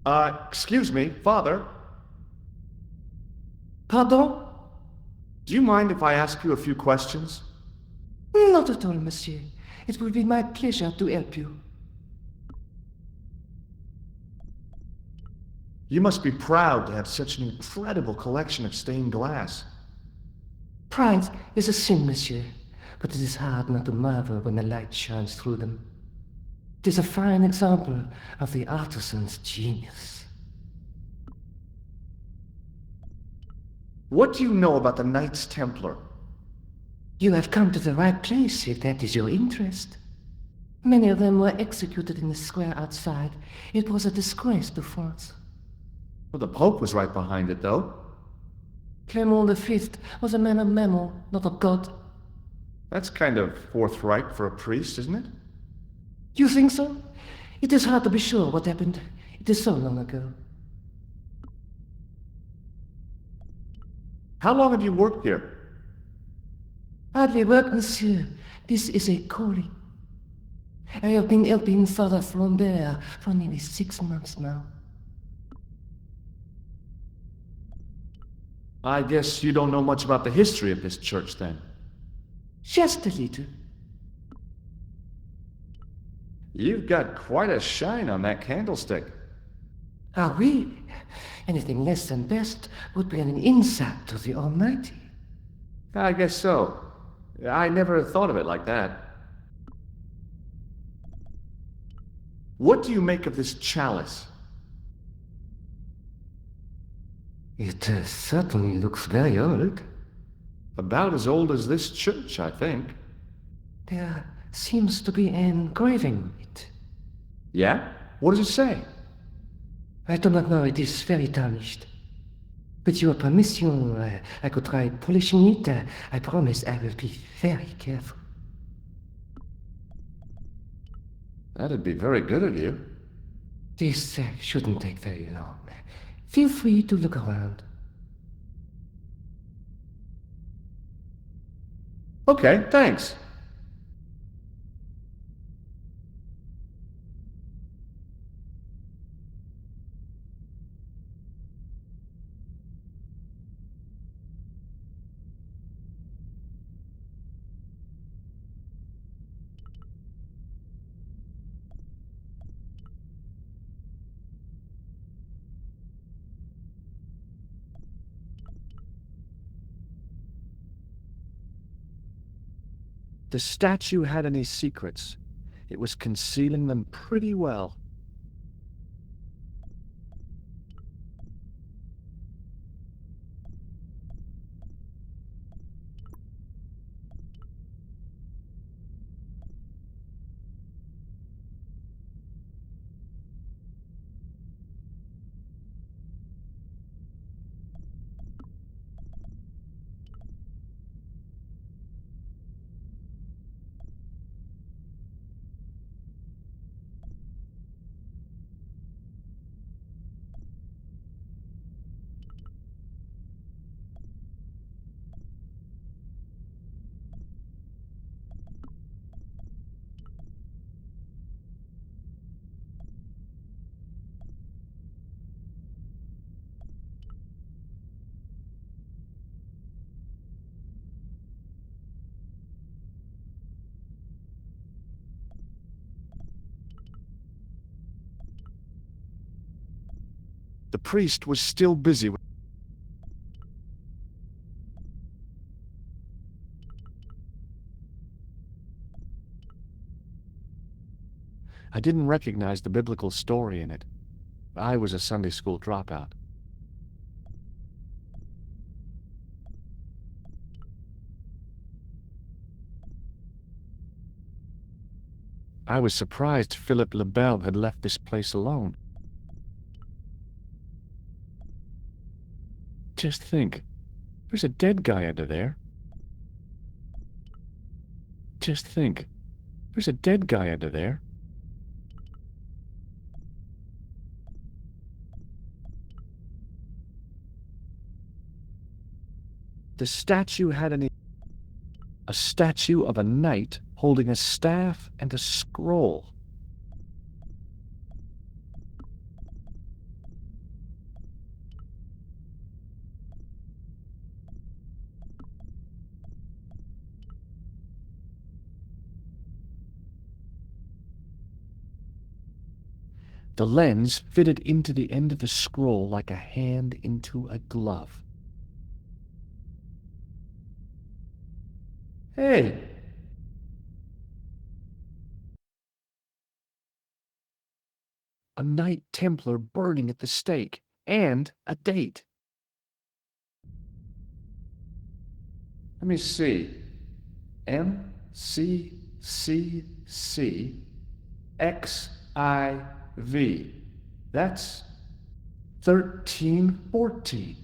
Excuse me, Father. Pardon? Do you mind if I ask you a few questions? Not at all, monsieur. It will be my pleasure to help you. You must be proud to have such an incredible collection of stained glass. Pride is a sin, monsieur, but it is hard not to marvel when the light shines through them. It is a fine example of the artisan's genius. What do you know about the Knights Templar? You have come to the right place if that is your interest. Many of them were executed in the square outside. It was a disgrace to France. Well, the Pope was right behind it, though. Clement V was a man of memory, not of God. That's kind of forthright for a priest, isn't it? You think so? It is hard to be sure what happened. It is so long ago. How long have you worked here? Hardly work, monsieur. This is a calling. I have been helping Father Flambert for nearly 6 months now. I guess you don't know much about the history of this church, then. Just a little. You've got quite a shine on that candlestick. Ah, oui? Anything less than best would be an insult to the Almighty. I guess so. I never thought of it like that. What do you make of this chalice? It certainly looks very old. About as old as this church, I think. There seems to be an engraving on it. Yeah? What does it say? I do not know, it is very tarnished. With your permission, I could try polishing it. I promise I will be very careful. That'd be very good of you. This shouldn't take very long. Feel free to look around. Okay, thanks. The statue had any secrets. It was concealing them pretty well. The priest was still busy with I didn't recognize the biblical story in it. I was a Sunday school dropout. I was surprised Philip Lebel had left this place alone. Just think, there's a dead guy under there. Just think, there's a dead guy under there. The statue had a statue of a knight holding a staff and a scroll. The lens fitted into the end of the scroll like a hand into a glove. Hey! A Knight Templar burning at the stake, and a date. Let me see. MCCCXIV. That's 1314.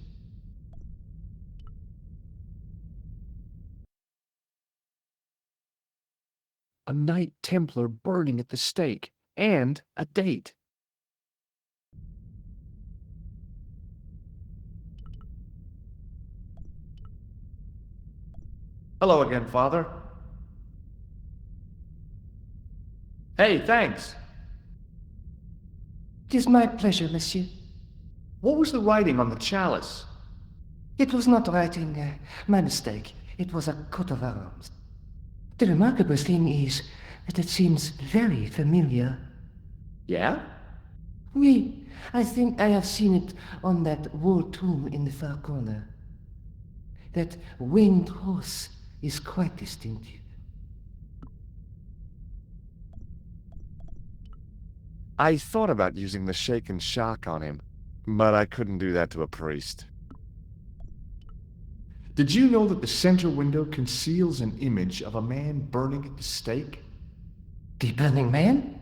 A Knight Templar burning at the stake, and a date. Hello again, Father. Hey, thanks. It is my pleasure, monsieur. What was the writing on the chalice? It was not writing, my mistake. It was a coat of arms. The remarkable thing is that it seems very familiar. Yeah? Oui, I think I have seen it on that wall tomb in the far corner. That winged horse is quite distinctive. I thought about using the shake and shock on him, but I couldn't do that to a priest. Did you know that the center window conceals an image of a man burning at the stake? The Burning Man?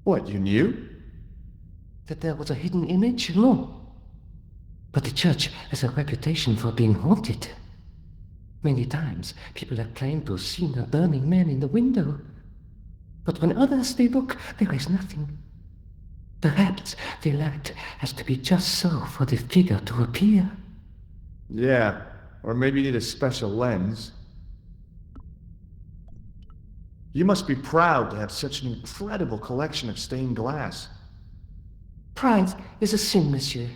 What, you knew? That there was a hidden image? No. But the church has a reputation for being haunted. Many times, people have claimed to have seen a burning man in the window. But when others they look, there is nothing. Perhaps the light has to be just so for the figure to appear. Yeah, or maybe you need a special lens. You must be proud to have such an incredible collection of stained glass. Pride is a sin, monsieur,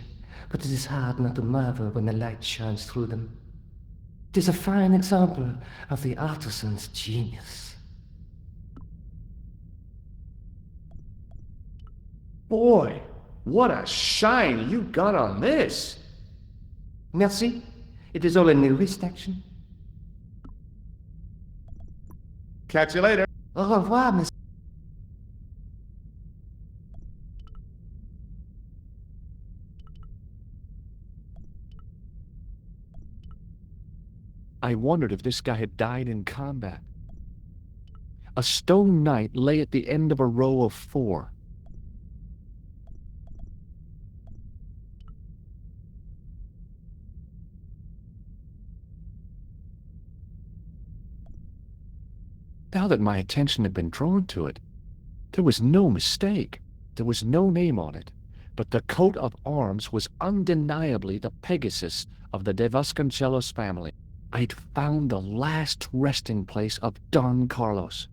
but it is hard not to marvel when the light shines through them. It is a fine example of the artisan's genius. Boy, what a shine you got on this! Merci. It is all in the wrist action. Catch you later. Au revoir, monsieur. I wondered if this guy had died in combat. A stone knight lay at the end of a row of 4. Now that my attention had been drawn to it, there was no mistake. There was no name on it, but the coat of arms was undeniably the Pegasus of the De Vasconcelos family. I'd found the last resting place of Don Carlos.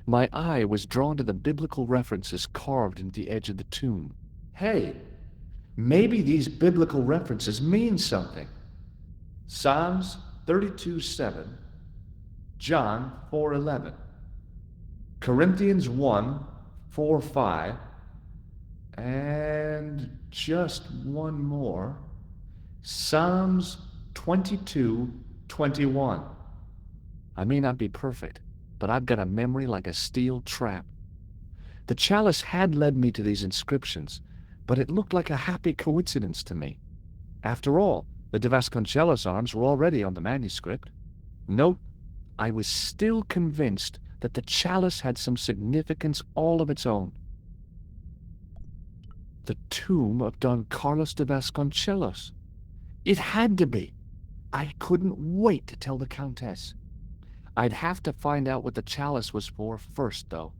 My eye was drawn to the biblical references carved into the edge of the tomb. Hey, maybe these biblical references mean something. Psalms 32:7, John 4:11, Corinthians 1:4-5, and just one more, Psalms 22:21. I may not be perfect, but I've got a memory like a steel trap. The chalice had led me to these inscriptions, but it looked like a happy coincidence to me. After all, the De Vasconcelos arms were already on the manuscript. Note, I was still convinced that the chalice had some significance all of its own. The tomb of Don Carlos de Vasconcelos. It had to be. I couldn't wait to tell the Countess. I'd have to find out what the chalice was for first, though.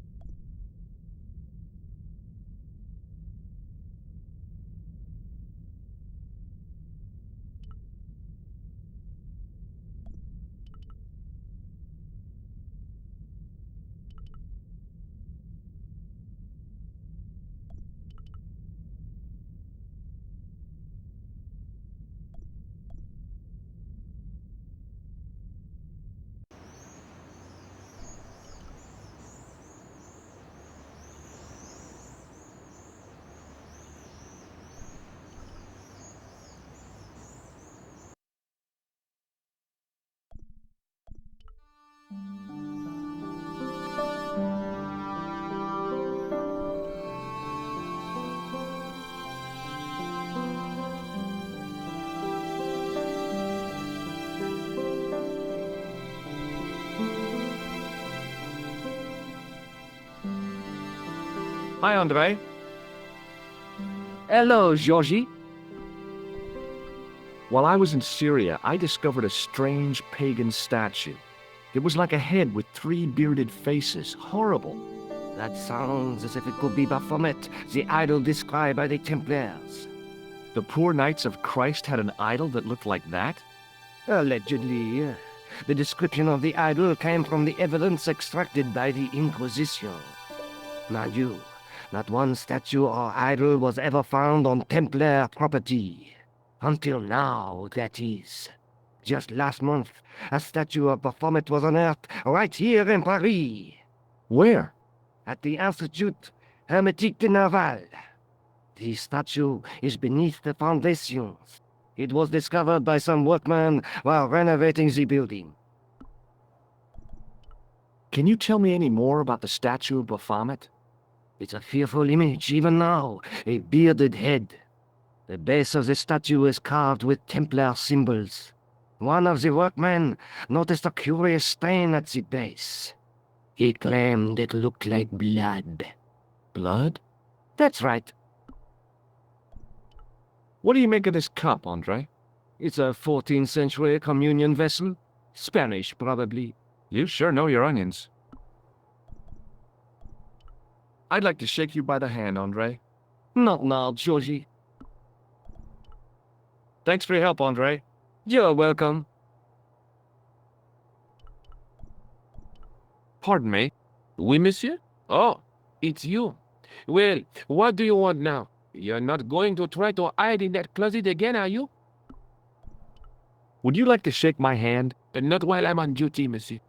Hi, Andre. Hello, Georgie. While I was in Syria, I discovered a strange pagan statue. It was like a head with 3 bearded faces. Horrible. That sounds as if it could be Baphomet, the idol described by the Templars. The poor Knights of Christ had an idol that looked like that? Allegedly. The description of the idol came from the evidence extracted by the Inquisition. Mind you, not one statue or idol was ever found on Templar property. Until now, that is. Just last month, a statue of Baphomet was unearthed right here in Paris. Where? At the Institut Hermétique de Naval. The statue is beneath the foundations. It was discovered by some workmen while renovating the building. Can you tell me any more about the statue of Baphomet? It's a fearful image, even now, a bearded head. The base of the statue is carved with Templar symbols. One of the workmen noticed a curious stain at the base. He claimed it looked like blood. Blood? That's right. What do you make of this cup, Andre? It's a 14th century communion vessel. Spanish, probably. You sure know your onions. I'd like to shake you by the hand, Andre. Not now, Georgie. Thanks for your help, Andre. You're welcome. Pardon me. Oui, monsieur? Oh, it's you. Well, what do you want now? You're not going to try to hide in that closet again, are you? Would you like to shake my hand? Not while I'm on duty, monsieur.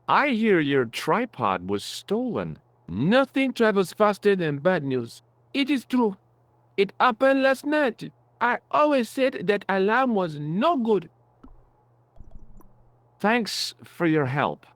I hear your tripod was stolen. Nothing travels faster than bad news. It is true. It happened last night. I always said that alarm was no good. Thanks for your help.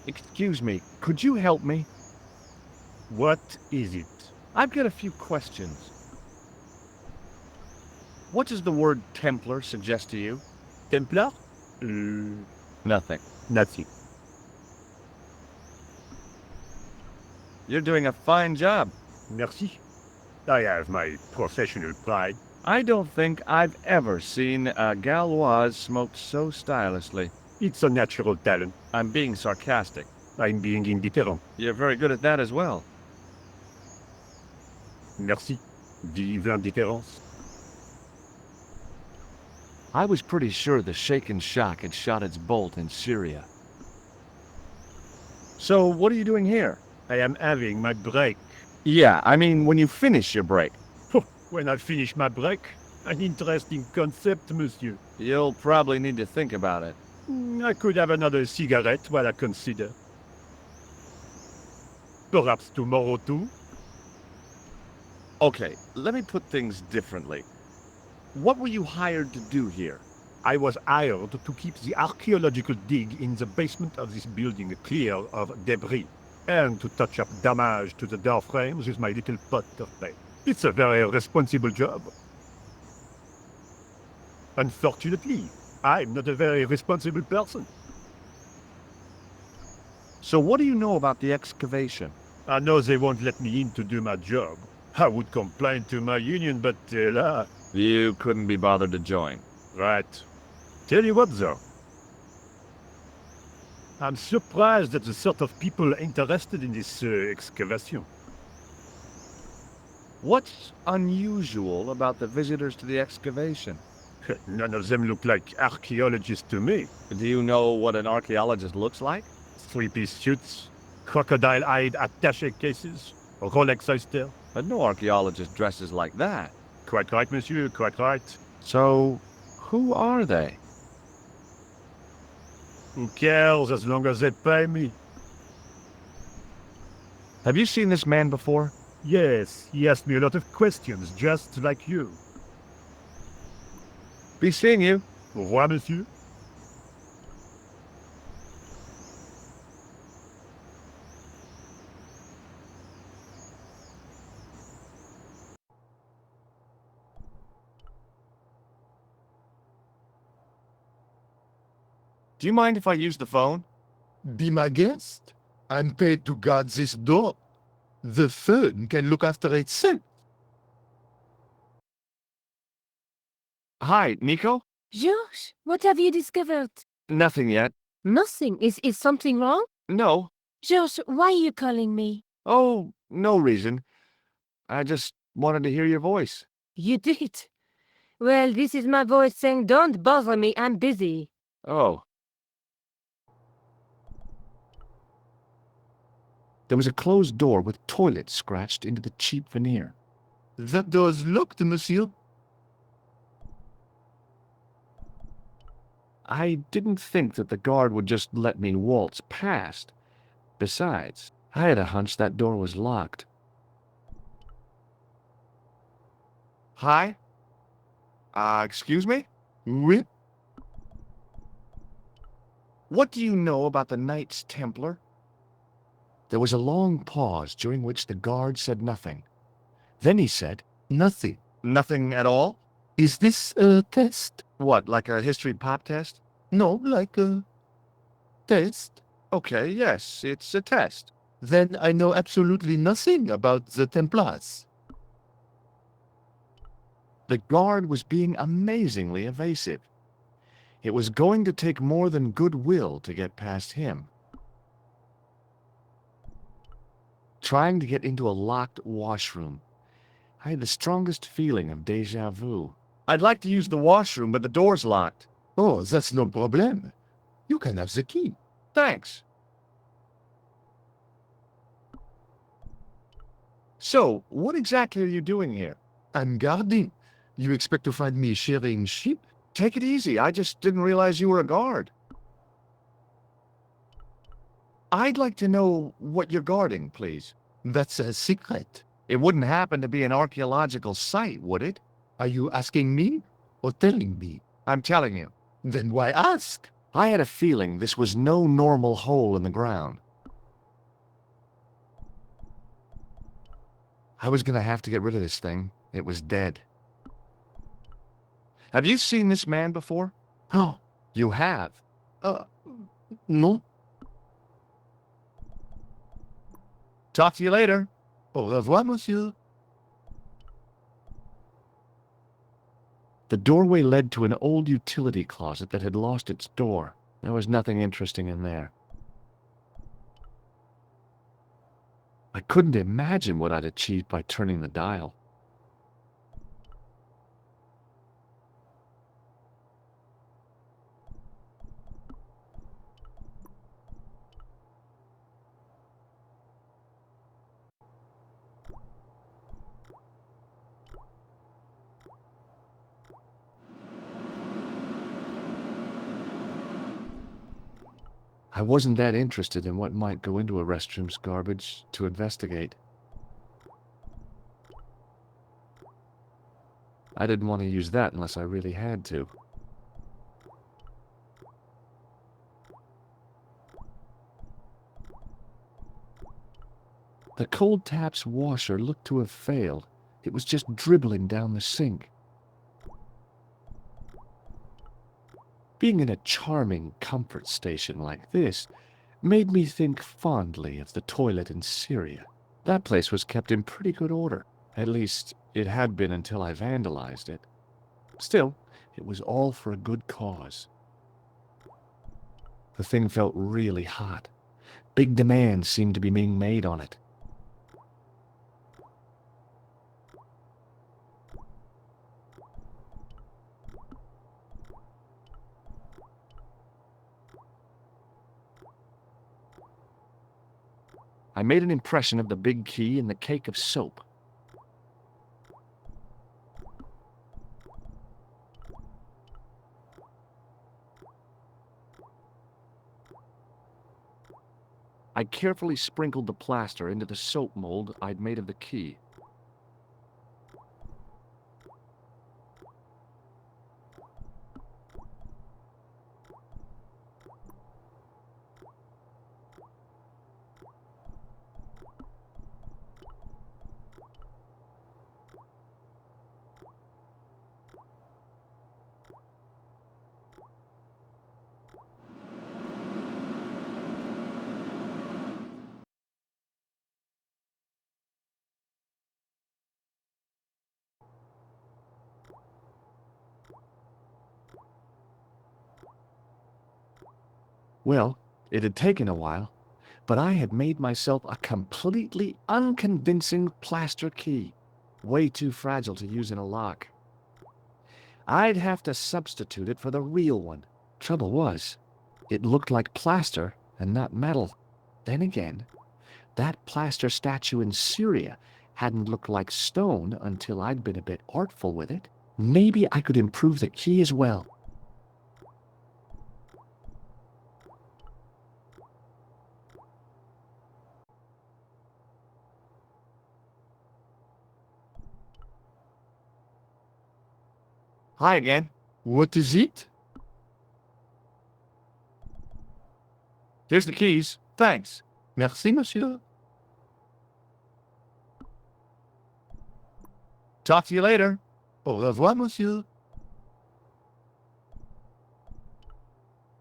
Excuse me, could you help me? What is it? I've got a few questions. What does the word Templar suggest to you? Templar? Nothing. Nothing. You're doing a fine job. Merci. I have my professional pride. I don't think I've ever seen a Gauloise smoked so stylishly. It's a natural talent. I'm being sarcastic. I'm being indifferent. You're very good at that as well. Merci. Vive l'indifférence. I was pretty sure the Shaken Shock had shot its bolt in Syria. So, what are you doing here? I am having my break. Yeah, I mean, when you finish your break. When I finish my break, an interesting concept, monsieur. You'll probably need to think about it. I could have another cigarette while I consider. Perhaps tomorrow too? Okay, let me put things differently. What were you hired to do here? I was hired to keep the archaeological dig in the basement of this building clear of debris, and to touch up damage to the door frames with my little pot of paint. It's a very responsible job. Unfortunately, I'm not a very responsible person. So what do you know about the excavation? I know they won't let me in to do my job. I would complain to my union, but You couldn't be bothered to join. right. Tell you what, though. I'm surprised at the sort of people interested in this excavation. What's unusual about the visitors to the excavation? None of them look like archaeologists to me. Do you know what an archaeologist looks like? Three-piece suits, crocodile-eyed attaché cases, Rolex oyster. But no archaeologist dresses like that. Quite right, monsieur, quite right. So, who are they? Who cares as long as they pay me? Have you seen this man before? Yes, he asked me a lot of questions, just like you. Be seeing you. Au revoir, monsieur. Do you mind if I use the phone? Be my guest. I'm paid to guard this door. The phone can look after itself. Hi, Nico? George, what have you discovered? Nothing yet. Nothing. Is something wrong? No. George, why are you calling me? Oh, no reason. I just wanted to hear your voice. You did. Well, this is my voice saying, don't bother me, I'm busy. Oh. There was a closed door with toilet scratched into the cheap veneer. That door's locked, monsieur. I didn't think that the guard would just let me waltz past. Besides, I had a hunch that door was locked. Hi? Excuse me? Oui. What do you know about the Knights Templar? There was a long pause during which the guard said nothing. Then he said, Nothing. "Nothing at all? Is this a test? What, like a history pop test?" No, like a test. Okay, yes, it's a test. Then I know absolutely nothing about the Templars. The guard was being amazingly evasive. It was going to take more than goodwill to get past him. Trying to get into a locked washroom. I had the strongest feeling of déjà vu. I'd like to use the washroom, but the door's locked. Oh, that's no problem. You can have the key. Thanks. So, what exactly are you doing here? I'm guarding. You expect to find me shearing sheep? Take it easy. I just didn't realize you were a guard. I'd like to know what you're guarding, please. That's a secret. It wouldn't happen to be an archaeological site, would it? Are you asking me or telling me? I'm telling you. Then why ask? I had a feeling this was no normal hole in the ground. I was gonna have to get rid of this thing. It was dead. Have you seen this man before? Oh, You have. no. Talk to you later. Au revoir, monsieur. The doorway led to an old utility closet that had lost its door. There was nothing interesting in there. I couldn't imagine what I'd achieved by turning the dial. I wasn't that interested in what might go into a restroom's garbage to investigate. I didn't want to use that unless I really had to. The cold tap's washer looked to have failed. It was just dribbling down the sink. Being in a charming comfort station like this made me think fondly of the toilet in Syria. That place was kept in pretty good order. At least, it had been until I vandalized it. Still, it was all for a good cause. The thing felt really hot. Big demands seemed to be being made on it. I made an impression of the big key and the cake of soap. I carefully sprinkled the plaster into the soap mold I'd made of the key. Well, it had taken a while, but I had made myself a completely unconvincing plaster key, way too fragile to use in a lock. I'd have to substitute it for the real one. Trouble was, it looked like plaster and not metal. Then again, that plaster statue in Syria hadn't looked like stone until I'd been a bit artful with it. Maybe I could improve the key as well. Hi again. What is it? Here's the keys. Thanks. Merci, monsieur. Talk to you later. Au revoir, monsieur.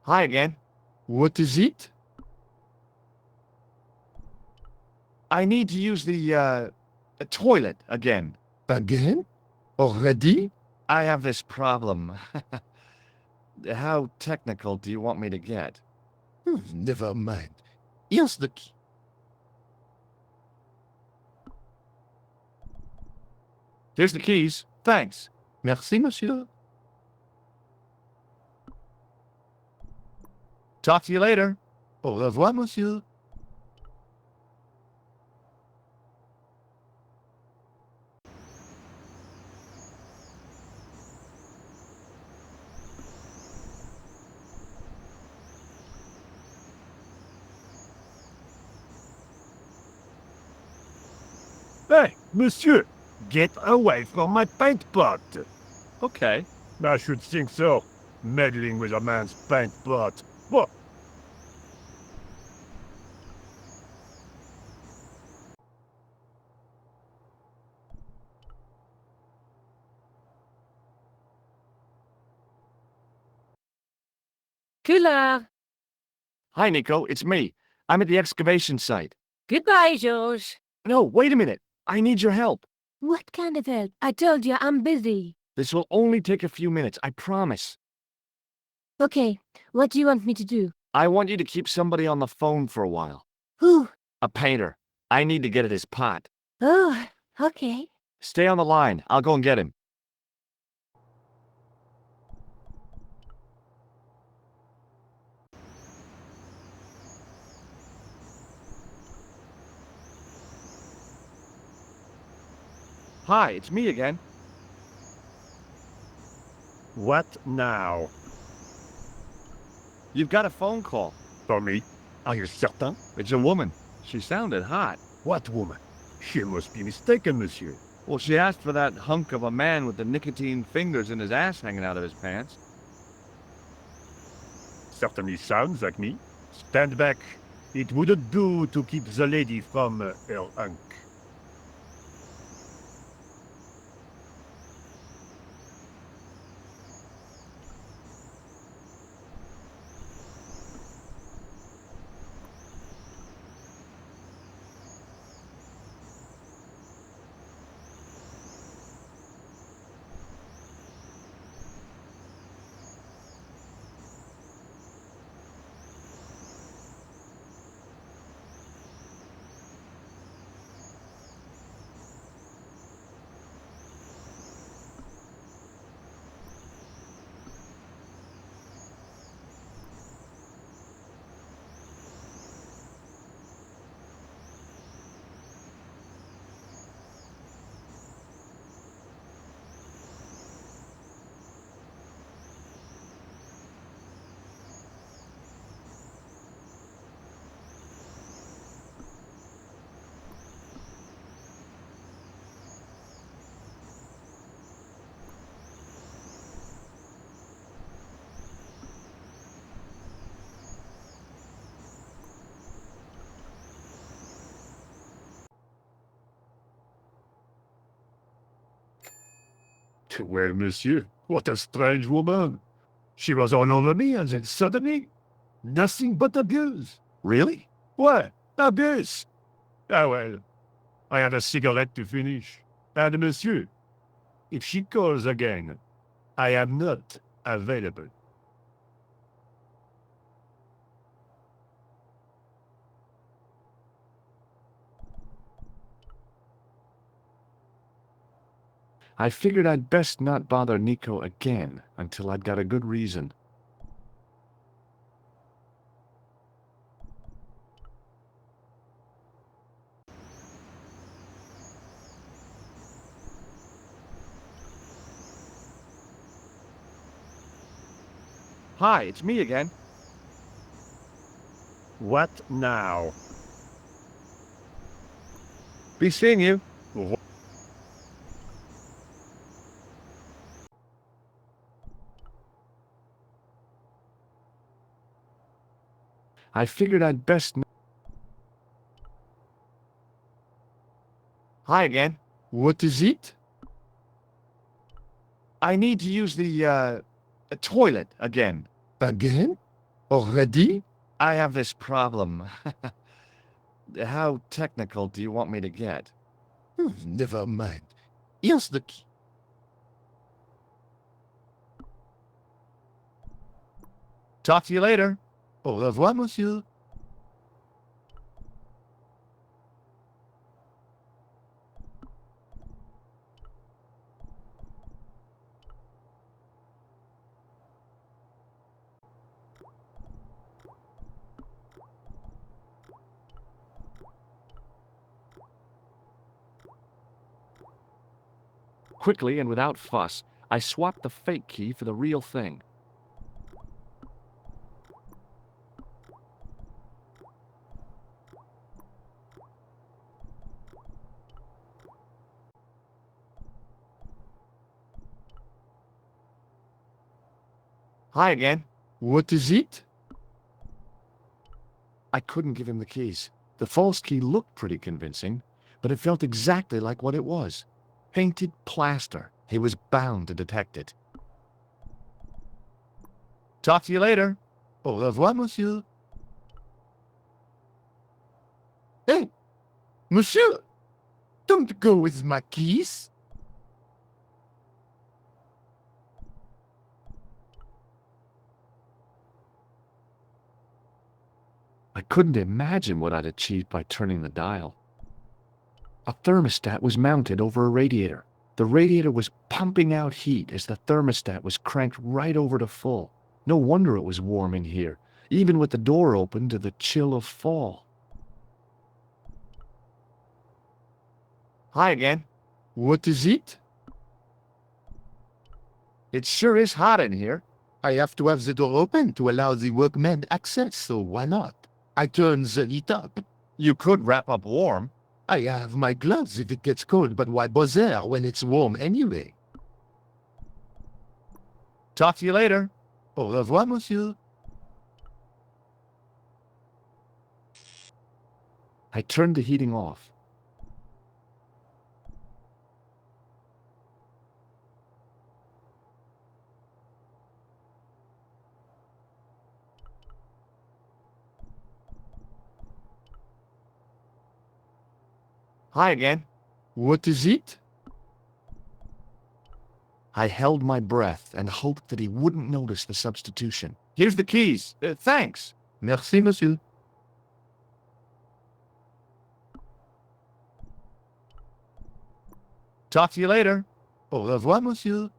Hi again. What is it? I need to use the toilet again. Again? Already? I have this problem. How technical do you want me to get? Never mind. Here's the key. Here's the keys. Thanks. Merci, monsieur. Talk to you later. Au revoir, monsieur. Hey, monsieur, get away from my paint pot. Okay. I should think so. Meddling with a man's paint pot. What? Couleur. Hi, Nico. It's me. I'm at the excavation site. Goodbye, George. No, wait a minute. I need your help. What kind of help? I told you I'm busy. This will only take a few minutes, I promise. Okay, what do you want me to do? I want you to keep somebody on the phone for a while. Who? A painter. I need to get at his pot. Oh, okay. Stay on the line. I'll go and get him. Hi, it's me again. What now? You've got a phone call. For me? Are you certain? It's a woman. She sounded hot. What woman? She must be mistaken, monsieur. Well, she asked for that hunk of a man with the nicotine fingers and his ass hanging out of his pants. Certainly sounds like me. Stand back. It wouldn't do to keep the lady from her hunk. Well, monsieur, what a strange woman. She was all over me, and then suddenly, nothing but abuse. Really? What? Abuse? Ah, well, I had a cigarette to finish. And monsieur, if she calls again, I am not available. I figured I'd best not bother Nico again until I'd got a good reason. Hi, it's me again. What now? Be seeing you. I figured I'd best. Hi again. What is it? I need to use the toilet again. Again? Already? I have this problem. How technical do you want me to get? Never mind. Here's the key. Talk to you later. Au revoir, monsieur. Quickly and without fuss, I swapped the fake key for the real thing. Hi again. What is it? I couldn't give him the keys. The false key looked pretty convincing, but it felt exactly like what it was. Painted plaster. He was bound to detect it. Talk to you later. Au revoir, monsieur. Hey, monsieur, don't go with my keys. I couldn't imagine what I'd achieved by turning the dial. A thermostat was mounted over a radiator. The radiator was pumping out heat as the thermostat was cranked right over to full. No wonder it was warm in here, even with the door open to the chill of fall. Hi again. What is it? It sure is hot in here. I have to have the door open to allow the workmen access, so why not? I turn the heat up. You could wrap up warm. I have my gloves if it gets cold, but why bother when it's warm anyway? Talk to you later. Au revoir, monsieur. I turned the heating off. Hi again. What is it? I held my breath and hoped that he wouldn't notice the substitution. Here's the keys. Thanks. Merci, monsieur. Talk to you later. Au revoir, monsieur.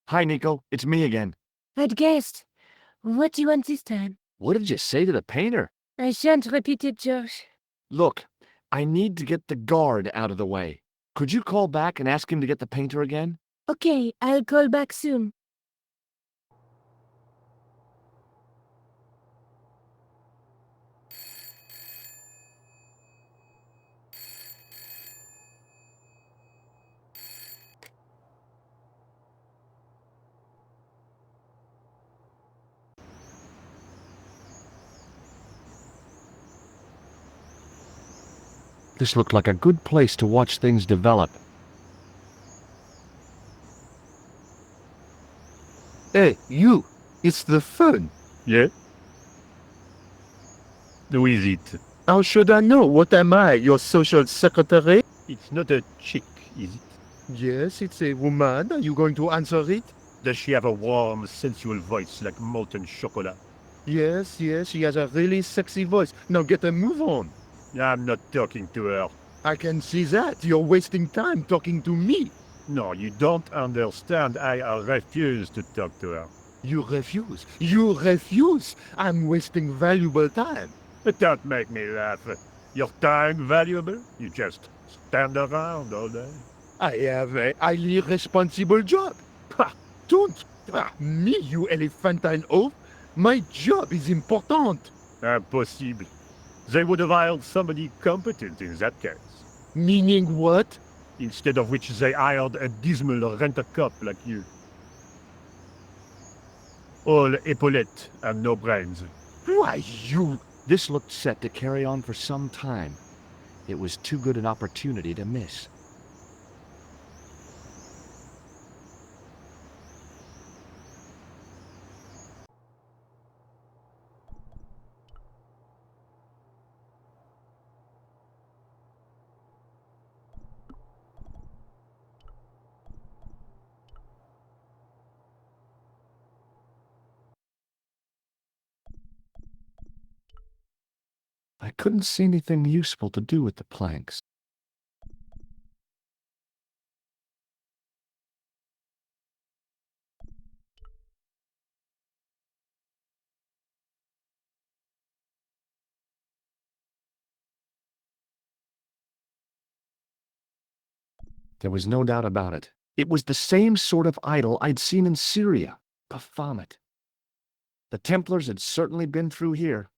Hi, Nico. It's me again. I'd guessed. What do you want this time? What did you say to the painter? I shan't repeat it, Josh. Look, I need to get the guard out of the way. Could you call back and ask him to get the painter again? Okay, I'll call back soon. This looked like a good place to watch things develop. Hey, you! It's the phone. Yeah? Who is it? How should I know? What am I, your social secretary? It's not a chick, is it? Yes, it's a woman. Are you going to answer it? Does she have a warm, sensual voice like molten chocolate? Yes, she has a really sexy voice. Now get a move on. I'm not talking to her. I can see that. You're wasting time talking to me. No, you don't understand. I refuse to talk to her. You refuse. You refuse. I'm wasting valuable time. Don't make me laugh. Your time valuable? You just stand around all day. I have a highly responsible job. Ha! Don't! Me, you elephantine oaf! My job is important. Impossible. They would have hired somebody competent in that case. Meaning what? Instead of which they hired a dismal rent-a-cop like you. All epaulettes and no brains. Why, you... This looked set to carry on for some time. It was too good an opportunity to miss. I couldn't see anything useful to do with the planks. There was no doubt about it. It was the same sort of idol I'd seen in Syria, Baphomet. The Templars had certainly been through here.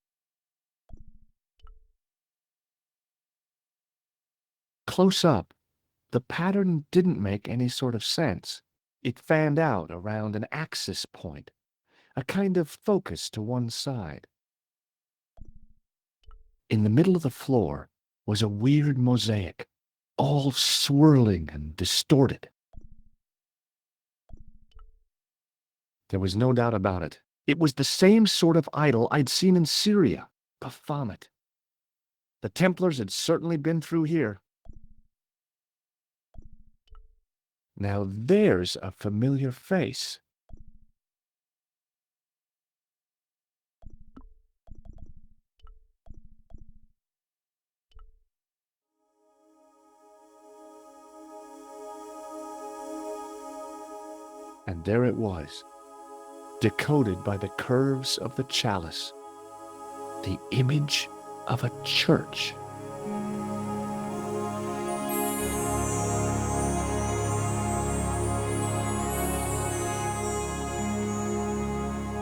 Close up, the pattern didn't make any sort of sense. It fanned out around an axis point, a kind of focus to one side. In the middle of the floor was a weird mosaic, all swirling and distorted. There was no doubt about it. It was the same sort of idol I'd seen in Syria, Baphomet. The Templars had certainly been through here. Now there's a familiar face. And there it was, decoded by the curves of the chalice, the image of a church.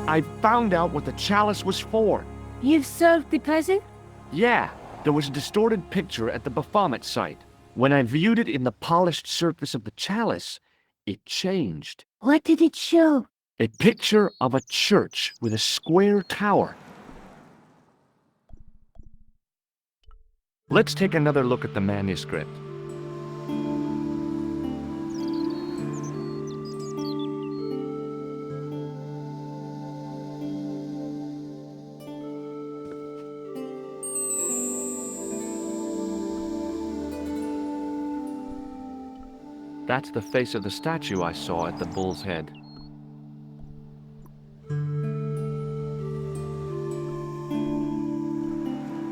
I found out what the chalice was for. You've solved the puzzle? Yeah, there was a distorted picture at the Baphomet site. When I viewed it in the polished surface of the chalice, it changed. What did it show? A picture of a church with a square tower. Let's take another look at the manuscript. That's the face of the statue I saw at the bull's head.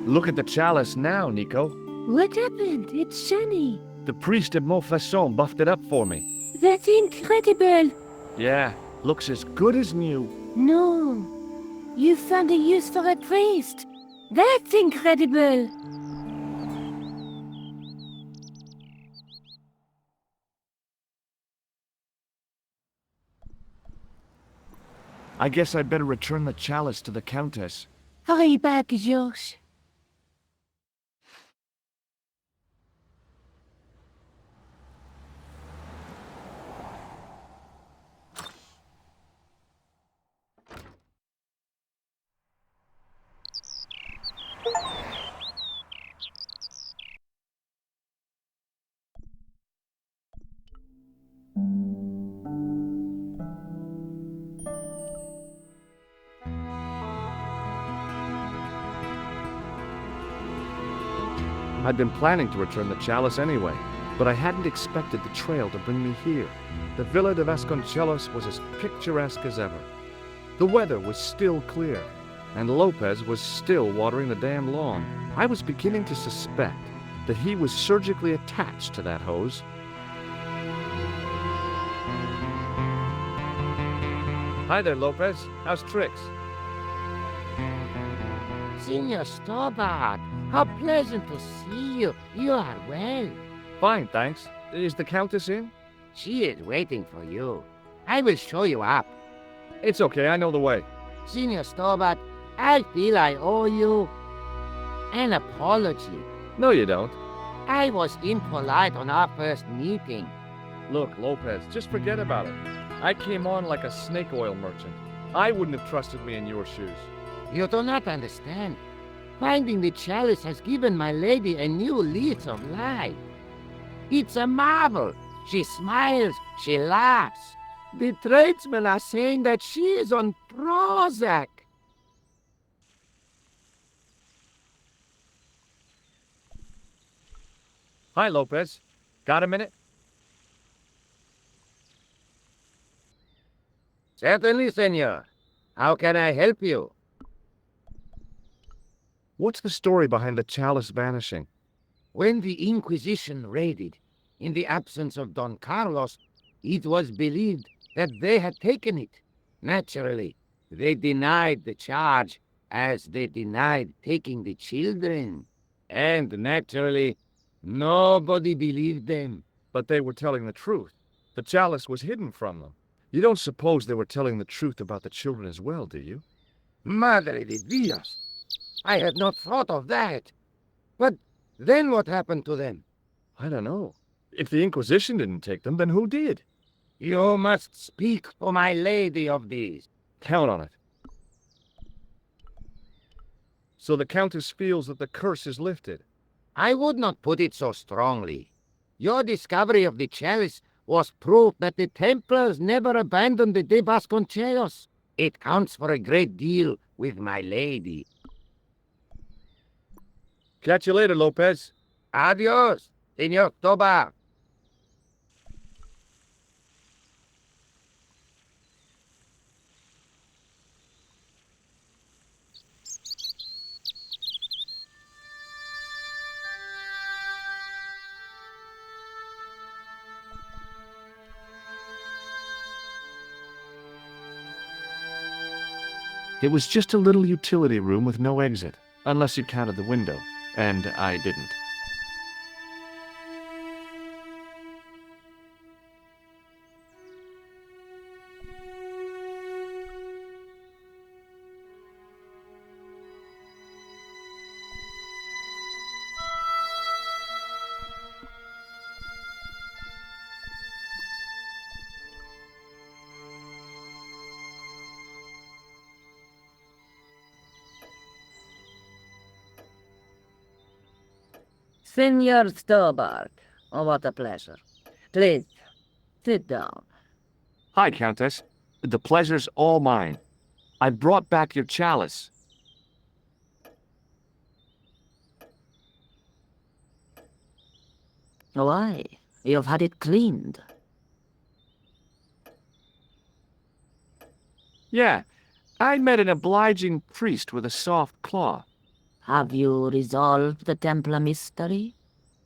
Look at the chalice now, Nico. What happened? It's shiny. The priest at Montfaucon buffed it up for me. That's incredible. Yeah, looks as good as new. No. You found a use for a priest. That's incredible. I guess I'd better return the chalice to the Countess. Hurry back, Georges. I'd been planning to return the chalice anyway, but I hadn't expected the trail to bring me here. The Villa de Vasconcelos was as picturesque as ever. The weather was still clear, and Lopez was still watering the damn lawn. I was beginning to suspect that he was surgically attached to that hose. Hi there, Lopez. How's tricks? Senor Stobart, how pleasant to see you. You are well. Fine, thanks. Is the Countess in? She is waiting for you. I will show you up. It's okay, I know the way. Senor Stobart, I feel I owe you an apology. No, you don't. I was impolite on our first meeting. Look, Lopez, just forget about it. I came on like a snake oil merchant. I wouldn't have trusted me in your shoes. You do not understand. Finding the chalice has given my lady a new lease of life. It's a marvel. She smiles, she laughs. The tradesmen are saying that she is on Prozac. Hi, Lopez. Got a minute? Certainly, senor. How can I help you? What's the story behind the chalice vanishing? When the Inquisition raided, in the absence of Don Carlos, it was believed that they had taken it. Naturally, they denied the charge, as they denied taking the children. And naturally, nobody believed them. But they were telling the truth. The chalice was hidden from them. You don't suppose they were telling the truth about the children as well, do you? Madre de Dios! I had not thought of that. But then what happened to them? I don't know. If the Inquisition didn't take them, then who did? You must speak to my lady of these. Count on it. So the Countess feels that the curse is lifted. I would not put it so strongly. Your discovery of the chalice was proof that the Templars never abandoned the de Vasconcelos. It counts for a great deal with my lady. Catch you later, Lopez. Adios, Senor Tobar. It was just a little utility room with no exit, unless you counted the window, and I didn't. Senor Stobart, oh, what a pleasure. Please, sit down. Hi, Countess. The pleasure's all mine. I brought back your chalice. Why? You've had it cleaned. Yeah, I met an obliging priest with a soft claw. Have you resolved the Templar mystery?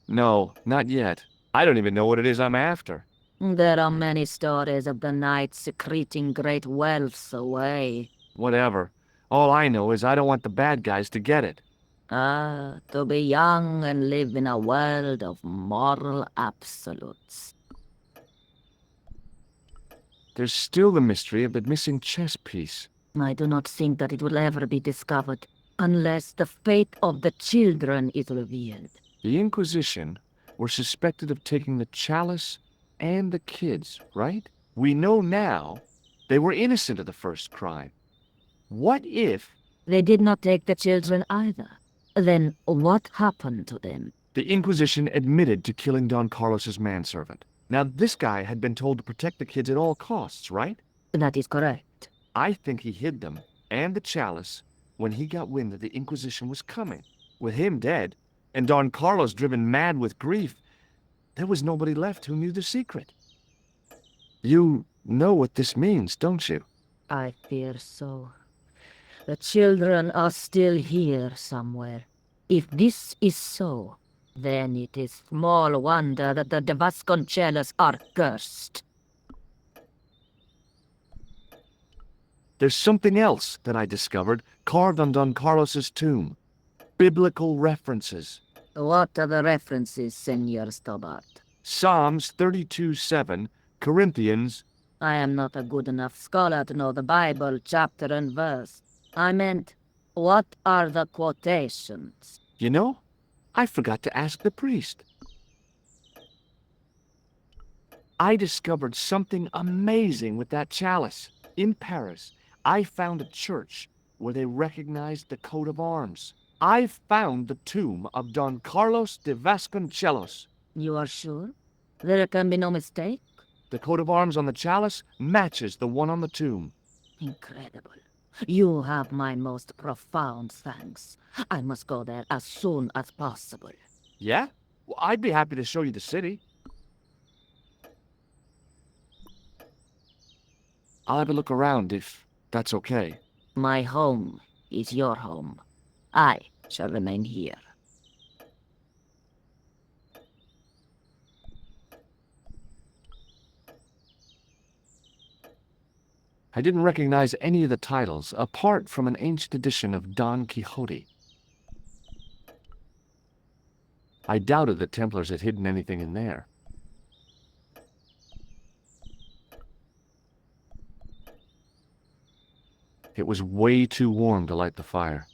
No, not yet. I don't even know what it is I'm after. There are many stories of the knights secreting great wealths away. Whatever. All I know is I don't want the bad guys to get it. Ah, to be young and live in a world of moral absolutes. There's still the mystery of the missing chess piece. I do not think that it will ever be discovered, unless the fate of the children is revealed. The Inquisition were suspected of taking the chalice and the kids, right? We know now they were innocent of the first crime. What if... They did not take the children either. Then what happened to them? The Inquisition admitted to killing Don Carlos's manservant. Now, this guy had been told to protect the kids at all costs, right? That is correct. I think he hid them, and the chalice, when he got wind that the Inquisition was coming. With him dead, And Don Carlos driven mad with grief, there was nobody left who knew the secret. You know what this means, don't you? I fear so. The children are still here somewhere. If this is so, then it is small wonder that the Vasconcelos are cursed. There's something else that I discovered carved on Don Carlos's tomb. Biblical references. What are the references, Senor Stobart? Psalms 32:7, Corinthians. I am not a good enough scholar to know the Bible chapter and verse. I meant, what are the quotations? You know, I forgot to ask the priest. I discovered something amazing with that chalice. In Paris, I found a church where they recognized the coat of arms. I found the tomb of Don Carlos de Vasconcelos. You are sure? There can be no mistake? The coat of arms on the chalice matches the one on the tomb. Incredible. You have my most profound thanks. I must go there as soon as possible. Yeah? Well, I'd be happy to show you the city. I'll have a look around if that's okay. My home is your home. I shall remain here. I didn't recognize any of the titles, apart from an ancient edition of Don Quixote. I doubted the Templars had hidden anything in there. It was way too warm to light the fire.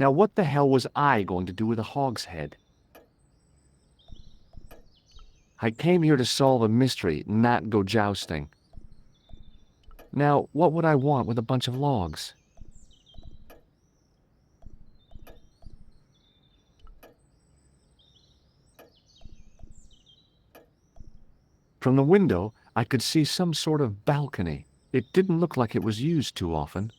Now what the hell was I going to do with a hog's head? I came here to solve a mystery, not go jousting. Now, what would I want with a bunch of logs? From the window, I could see some sort of balcony. It didn't look like it was used too often.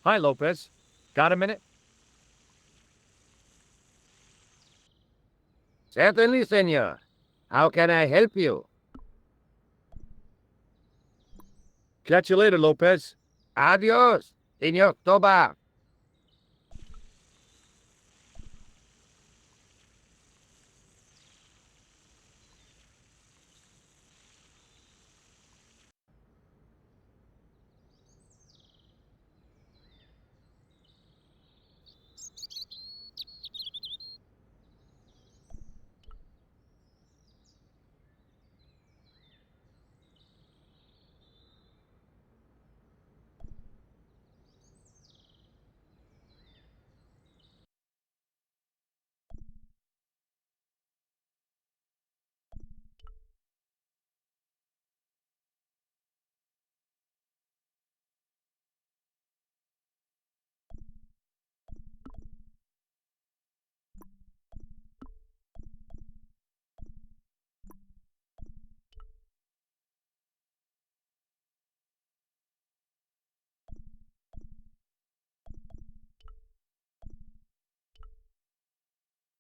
Hi, Lopez. Got a minute? Certainly, senor. How can I help you? Catch you later, Lopez. Adios, senor Toba.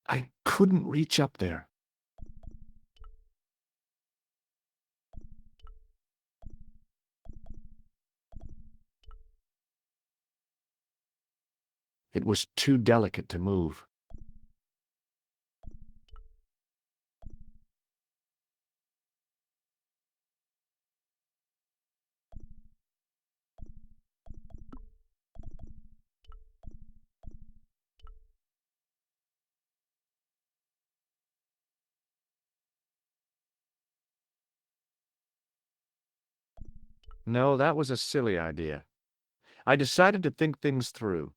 I couldn't reach up there. It was too delicate to move. No, that was a silly idea. I decided to think things through.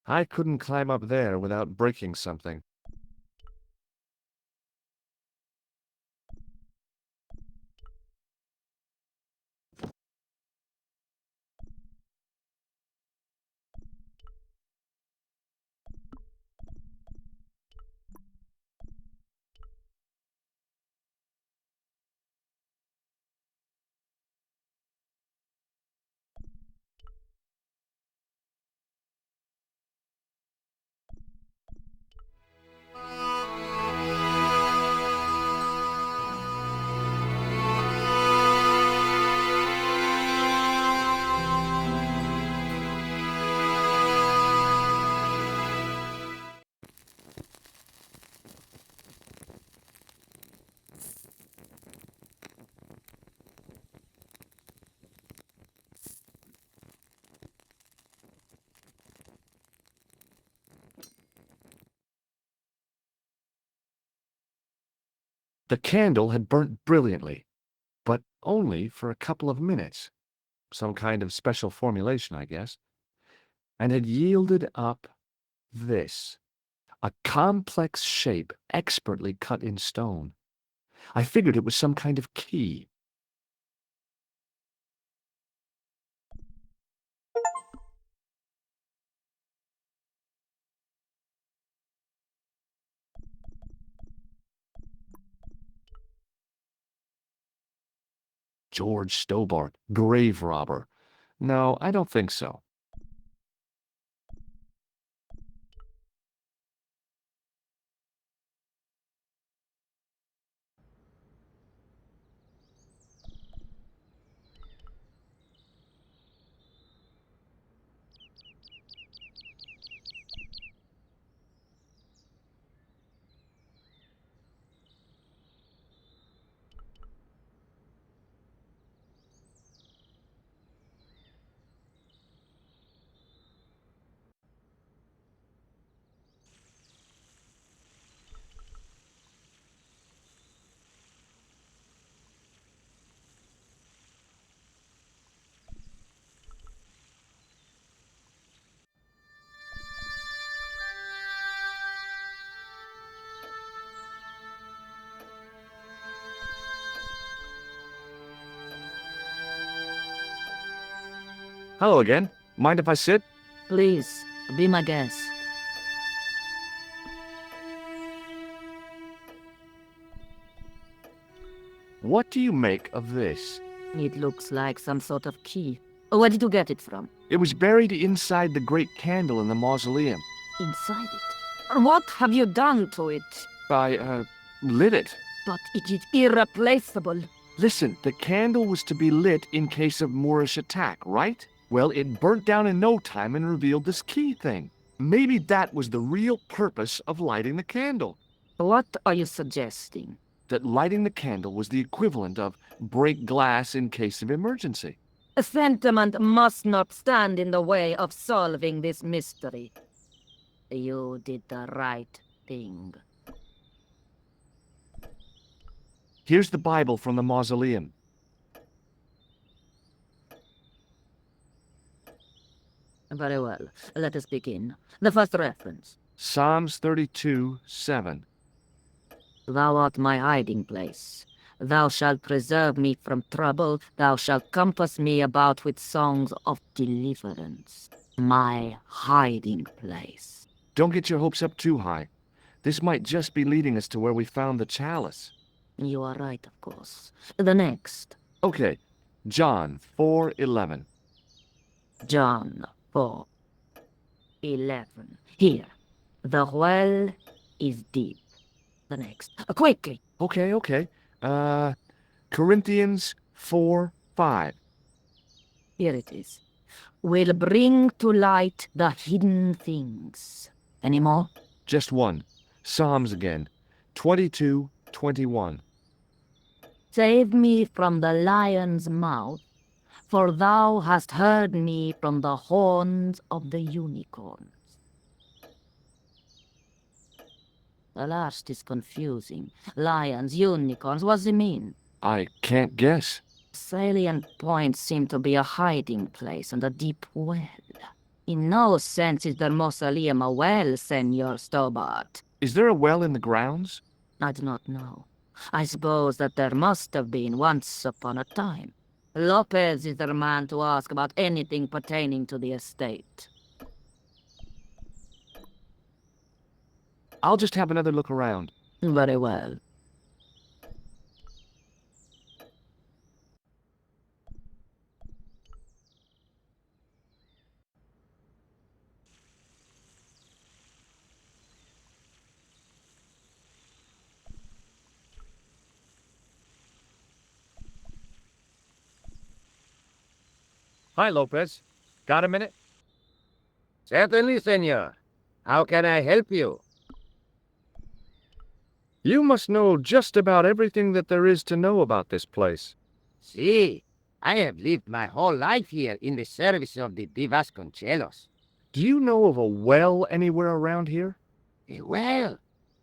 I couldn't climb up there without breaking something. The candle had burnt brilliantly, but only for a couple of minutes. Some kind of special formulation, I guess. And had yielded up this. A complex shape expertly cut in stone. I figured it was some kind of key. George Stobart, grave robber. No, I don't think so. Hello again. Mind if I sit? Please, be my guest. What do you make of this? It looks like some sort of key. Where did you get it from? It was buried inside the great candle in the mausoleum. Inside it. What have you done to it? I, lit it. But it is irreplaceable. Listen, the candle was to be lit in case of Moorish attack, right? Well, it burnt down in no time and revealed this key thing. Maybe that was the real purpose of lighting the candle. What are you suggesting? That lighting the candle was the equivalent of break glass in case of emergency. A sentiment must not stand in the way of solving this mystery. You did the right thing. Here's the Bible from the mausoleum. Very well. Let us begin. The first reference. Psalms 32:7. Thou art my hiding place. Thou shalt preserve me from trouble. Thou shalt compass me about with songs of deliverance. My hiding place. Don't get your hopes up too high. This might just be leading us to where we found the chalice. You are right, of course. The next. Okay, John 4:11. John 4:11. Here. The well is deep. The next. Quickly. Okay. Corinthians 4:5. Here it is. Will bring to light the hidden things. Any more? Just one. Psalms again. 22:21. Save me from the lion's mouth, for thou hast heard me from the horns of the unicorns. The last is confusing. Lions, unicorns, what does it mean? I can't guess. Salient points seem to be a hiding place and a deep well. In no sense is the mausoleum a well, Senor Stobart. Is there a well in the grounds? I do not know. I suppose that there must have been once upon a time. Lopez is the man to ask about anything pertaining to the estate. I'll just have another look around. Very well. Hi, Lopez. Got a minute? Certainly, senor. How can I help you? You must know just about everything that there is to know about this place. See, I have lived my whole life here in the service of the Vasconcelos. Do you know of a well anywhere around here? Well,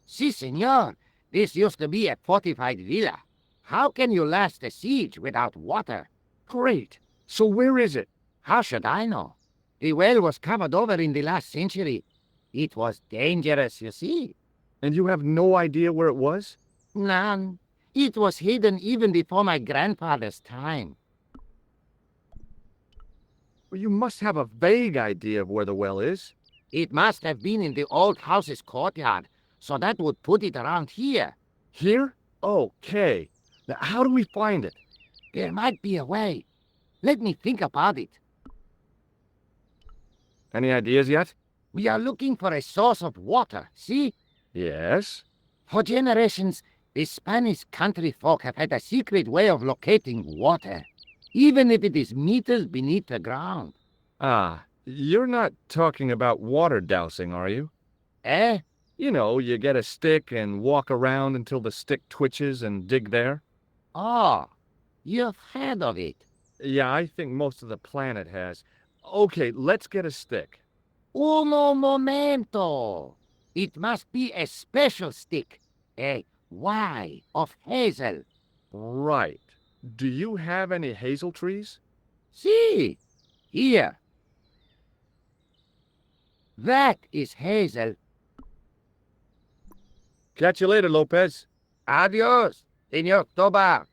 si, senor. This used to be a fortified villa. How can you last a siege without water? Great. So where is it? How should I know? The well was covered over in the last century. It was dangerous, you see. And you have no idea where it was? None. It was hidden even before my grandfather's time. Well, you must have a vague idea of where the well is. It must have been in the old house's courtyard, so that would put it around here. Here? Okay. Now, how do we find it? There might be a way. Let me think about it. Any ideas yet? We are looking for a source of water, see? Yes. For generations, the Spanish country folk have had a secret way of locating water, even if it is meters beneath the ground. Ah, you're not talking about water dowsing, are you? Eh? You know, you get a stick and walk around until the stick twitches and dig there. Oh, you've heard of it. Yeah, I think most of the planet has. Okay, let's get a stick. Uno momento. It must be a special stick, a Y of hazel. Right. Do you have any hazel trees? See, here. That is hazel. Catch you later, Lopez. Adios, Senor Tobar.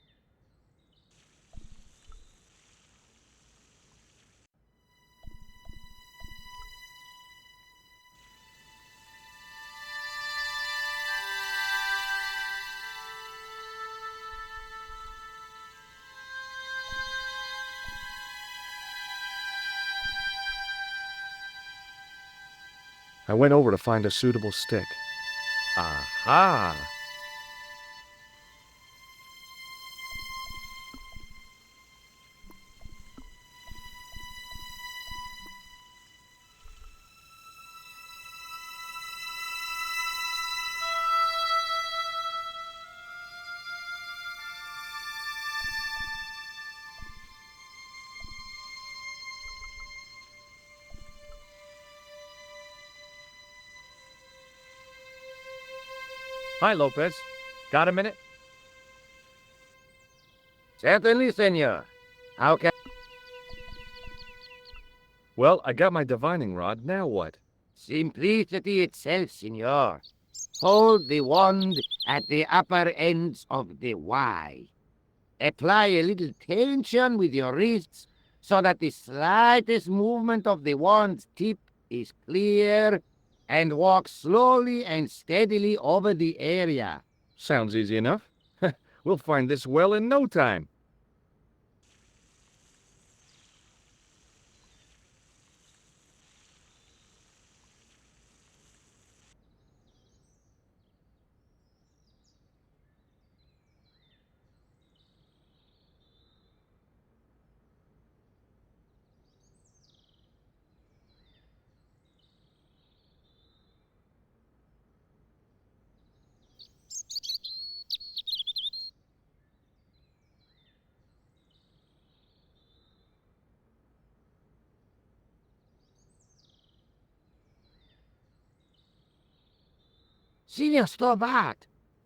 I went over to find a suitable stick. Aha! Hi, Lopez. Got a minute? Certainly, senor. How can... Well, I got my divining rod. Now what? Simplicity itself, senor. Hold the wand at the upper ends of the Y. Apply a little tension with your wrists so that the slightest movement of the wand's tip is clear, and walk slowly and steadily over the area. Sounds easy enough. We'll find this well in no time. Senor Stovat,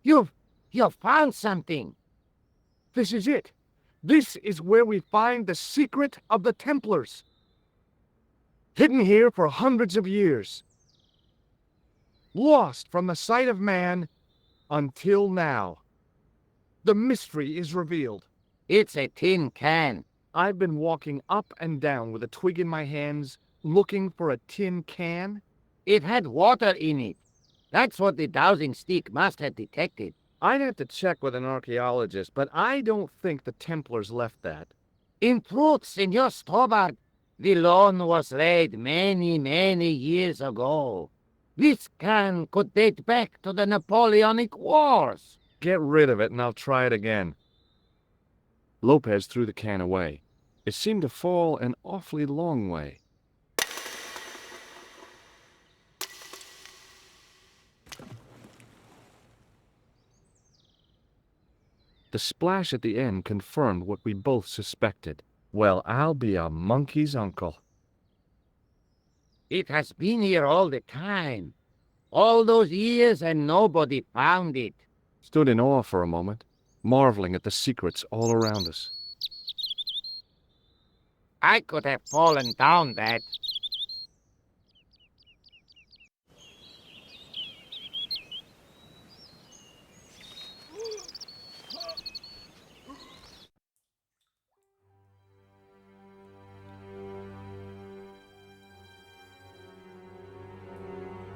you've found something. This is it. This is where we find the secret of the Templars. hidden here for hundreds of years, lost from the sight of man until now. The mystery is revealed. It's a tin can. I've been walking up and down with a twig in my hands, looking for a tin can. It had water in it. That's what the dowsing stick must have detected. I'd have to check with an archaeologist, but I don't think the Templars left that. In truth, Senor Stobart, the loan was laid many, many years ago. This can could date back to the Napoleonic Wars. Get rid of it and I'll try it again. Lopez threw the can away. It seemed to fall an awfully long way. The splash at the end confirmed what we both suspected. Well, I'll be a monkey's uncle. It has been here all the time. All those years and nobody found it. Stood in awe for a moment, marveling at the secrets all around us. I could have fallen down that.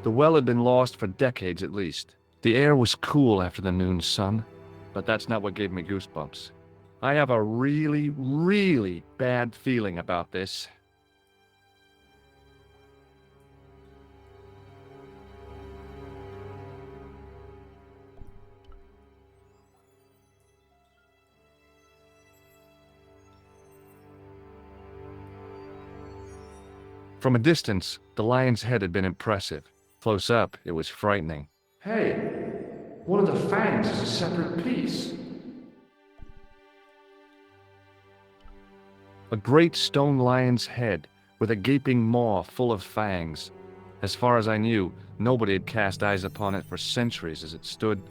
The well had been lost for decades at least. The air was cool after the noon sun, but that's not what gave me goosebumps. I have a really, really bad feeling about this. From a distance, the lion's head had been impressive. Close up, it was frightening. Hey, one of the fangs is a separate piece. A great stone lion's head with a gaping maw full of fangs. As far as I knew, nobody had cast eyes upon it for centuries as it stood,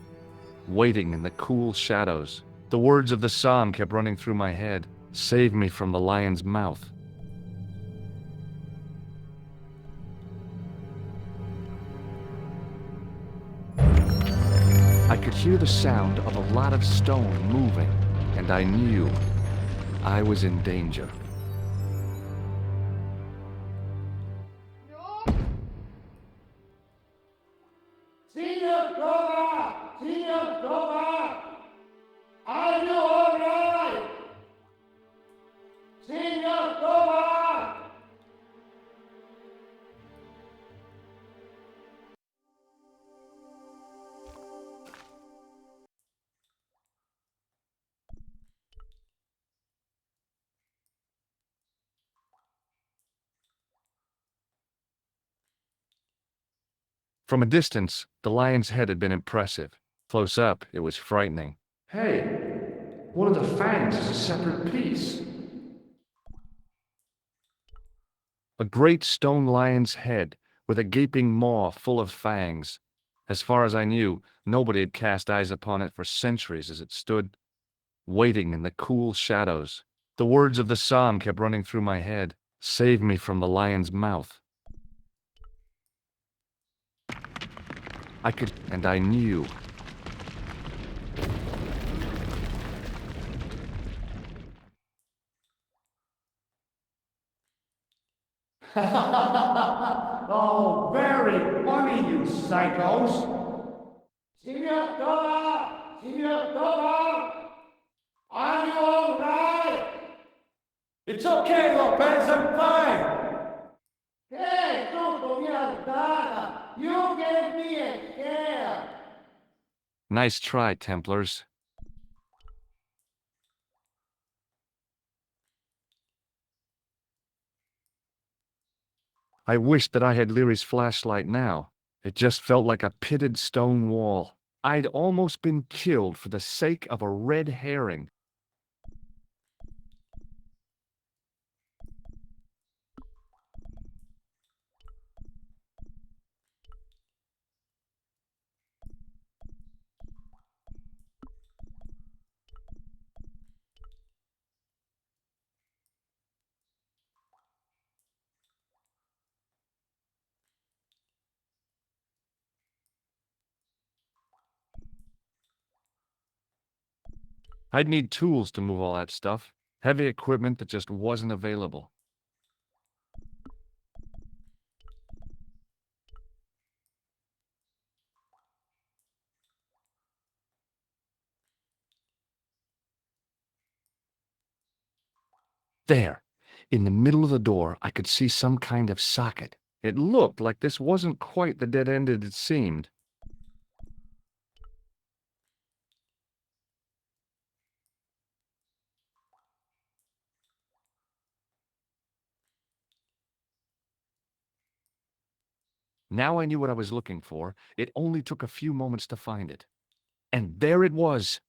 waiting in the cool shadows. The words of the psalm kept running through my head. Save me from the lion's mouth. I could hear the sound of a lot of stone moving, and I knew I was in danger. Senor Stobart! Senor Stobart! Are you all right? Senor Stobart! From a distance, the lion's head had been impressive. Close up, it was frightening. Hey, one of the fangs is a separate piece. A great stone lion's head with a gaping maw full of fangs. As far as I knew, nobody had cast eyes upon it for centuries as it stood, waiting in the cool shadows. The words of the psalm kept running through my head. Save me from the lion's mouth. I could, and I knew. Oh, very funny, you psychos! Senor Stobart! Senor Stobart! Are you all right? It's okay, Lopez, I'm fine! Hey, tutto mia data! You gave me a scare! Nice try, Templars. I wished that I had Leary's flashlight now. It just felt like a pitted stone wall. I'd almost been killed for the sake of a red herring. I'd need tools to move all that stuff. Heavy equipment that just wasn't available. There, in the middle of the door, I could see some kind of socket. It looked like this wasn't quite the dead end it seemed. Now I knew what I was looking for. It only took a few moments to find it. And there it was.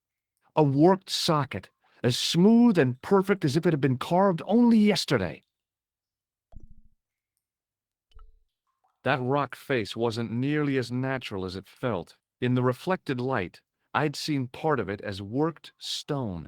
A worked socket, as smooth and perfect as if it had been carved only yesterday. That rock face wasn't nearly as natural as it felt. In the reflected light, I'd seen part of it as worked stone.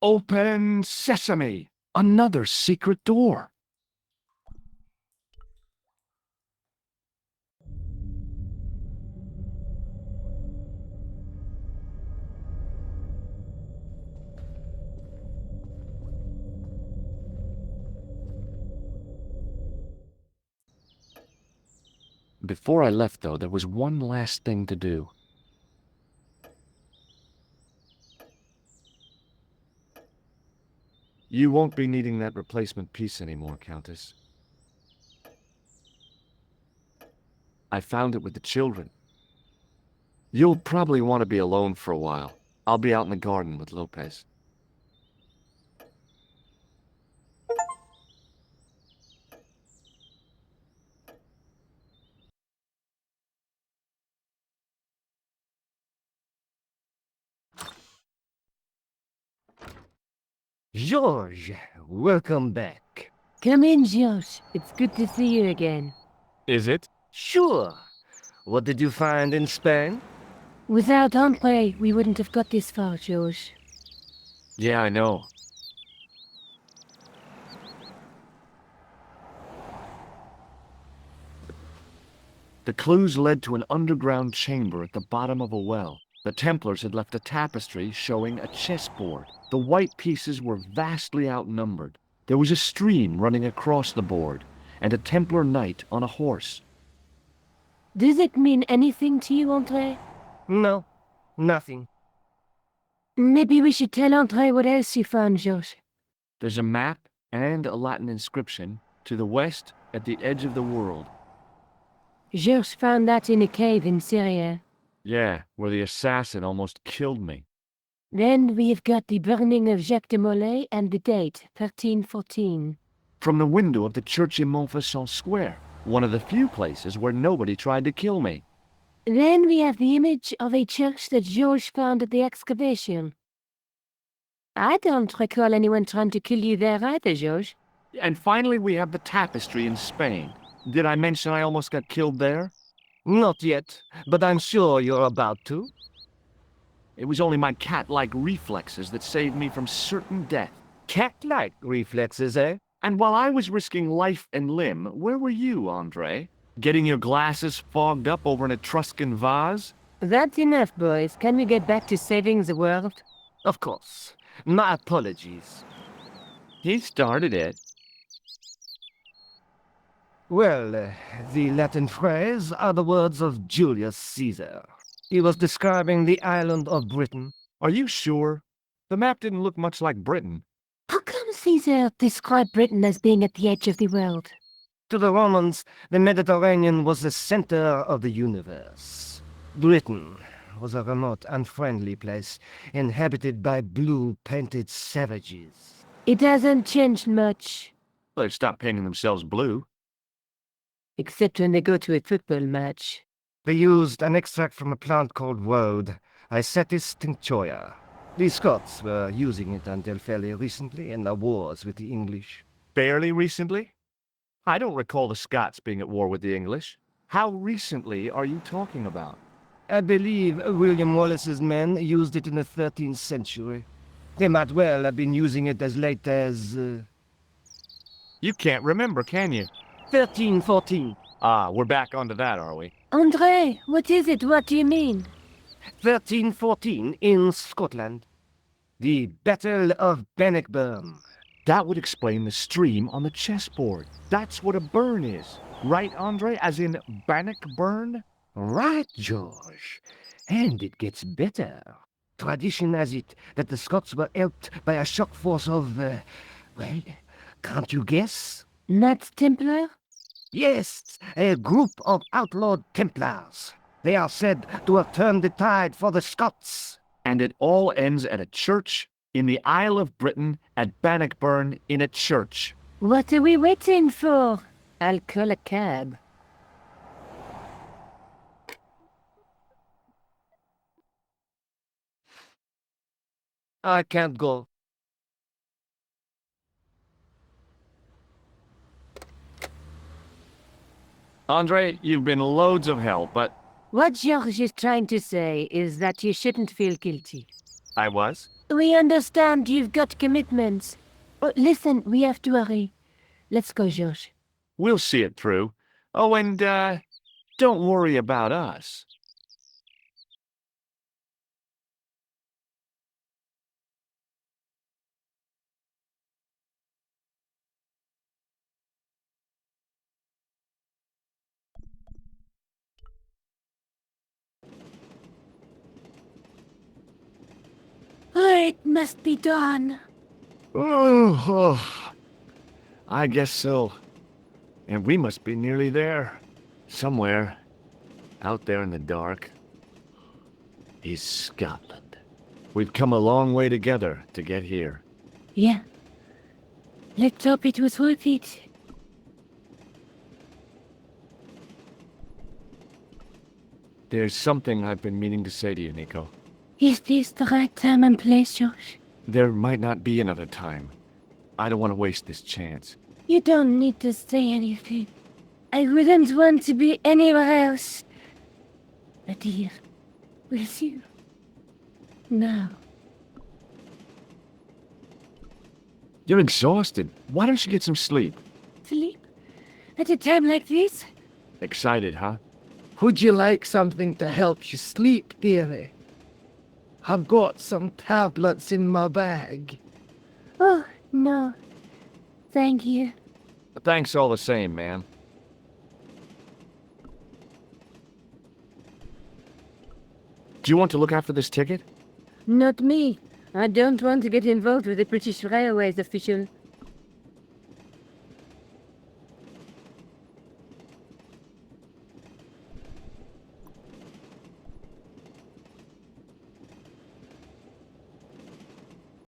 Open sesame! Another secret door! Before I left, though, there was one last thing to do. You won't be needing that replacement piece anymore, Countess. I found it with the children. You'll probably want to be alone for a while. I'll be out in the garden with Lopez. George, welcome back. Come in, George. It's good to see you again. Is it? Sure. What did you find in Spain? Without Andre, we wouldn't have got this far, George. Yeah, I know. The clues led to an underground chamber at the bottom of a well. The Templars had left a tapestry showing a chessboard. The white pieces were vastly outnumbered. There was a stream running across the board, and a Templar knight on a horse. Does it mean anything to you, Andre? No, nothing. Maybe we should tell Andre what else you found, George. There's a map and a Latin inscription to the west at the edge of the world. George found that in a cave in Syria. Yeah, where the assassin almost killed me. Then we've got the burning of Jacques de Molay and the date, 1314. From the window of the church in Montfaucon Square, one of the few places where nobody tried to kill me. Then we have the image of a church that George found at the excavation. I don't recall anyone trying to kill you there either, George. And finally we have the tapestry in Spain. Did I mention I almost got killed there? Not yet, but I'm sure you're about to. It was only my cat-like reflexes that saved me from certain death. Cat-like reflexes, eh? And while I was risking life and limb, where were you, Andre? Getting your glasses fogged up over an Etruscan vase? That's enough, boys. Can we get back to saving the world? Of course. My apologies. He started it. Well, the Latin phrase are the words of Julius Caesar. He was describing the island of Britain. Are you sure? The map didn't look much like Britain. How come Caesar described Britain as being at the edge of the world? To the Romans, the Mediterranean was the center of the universe. Britain was a remote, unfriendly place, inhabited by blue-painted savages. It hasn't changed much. They've stopped painting themselves blue. Except when they go to a football match. They used an extract from a plant called woad, Isetis tinctoria. The Scots were using it until fairly recently in the wars with the English. Fairly recently? I don't recall the Scots being at war with the English. How recently are you talking about? I believe William Wallace's men used it in the 13th century. They might well have been using it as late as You can't remember, can you? 1314. Ah, we're back onto that, are we? Andre, what is it? What do you mean? 1314 in Scotland. The Battle of Bannockburn. That would explain the stream on the chessboard. That's what a burn is. Right, Andre? As in Bannockburn? Right, George. And it gets better. Tradition has it that the Scots were helped by a shock force of, well, can't you guess? Not Templar? Yes, a group of outlawed Templars. They are said to have turned the tide for the Scots. And it all ends at a church in the Isle of Britain at Bannockburn in a church. What are we waiting for? I'll call a cab. I can't go. Andre, you've been loads of help, but What George is trying to say is that you shouldn't feel guilty. I was. We understand you've got commitments. Oh, listen, we have to hurry. Let's go, George. We'll see it through. Oh, and, don't worry about us. It must be done. Oh, I guess so. And we must be nearly there. Somewhere, out there in the dark, is Scotland. We've come a long way together to get here. Yeah. Let's hope it was worth it. There's something I've been meaning to say to you, Nico. Is this the right time and place, George? There might not be another time. I don't want to waste this chance. You don't need to say anything. I wouldn't want to be anywhere else. But here, with you. Now. You're exhausted. Why don't you get some sleep? Sleep? At a time like this? Excited, huh? Would you like something to help you sleep, dearie? I've got some tablets in my bag. Oh, no. Thank you. Thanks all the same, man. Do you want to look after this ticket? Not me. I don't want to get involved with the British Railways official.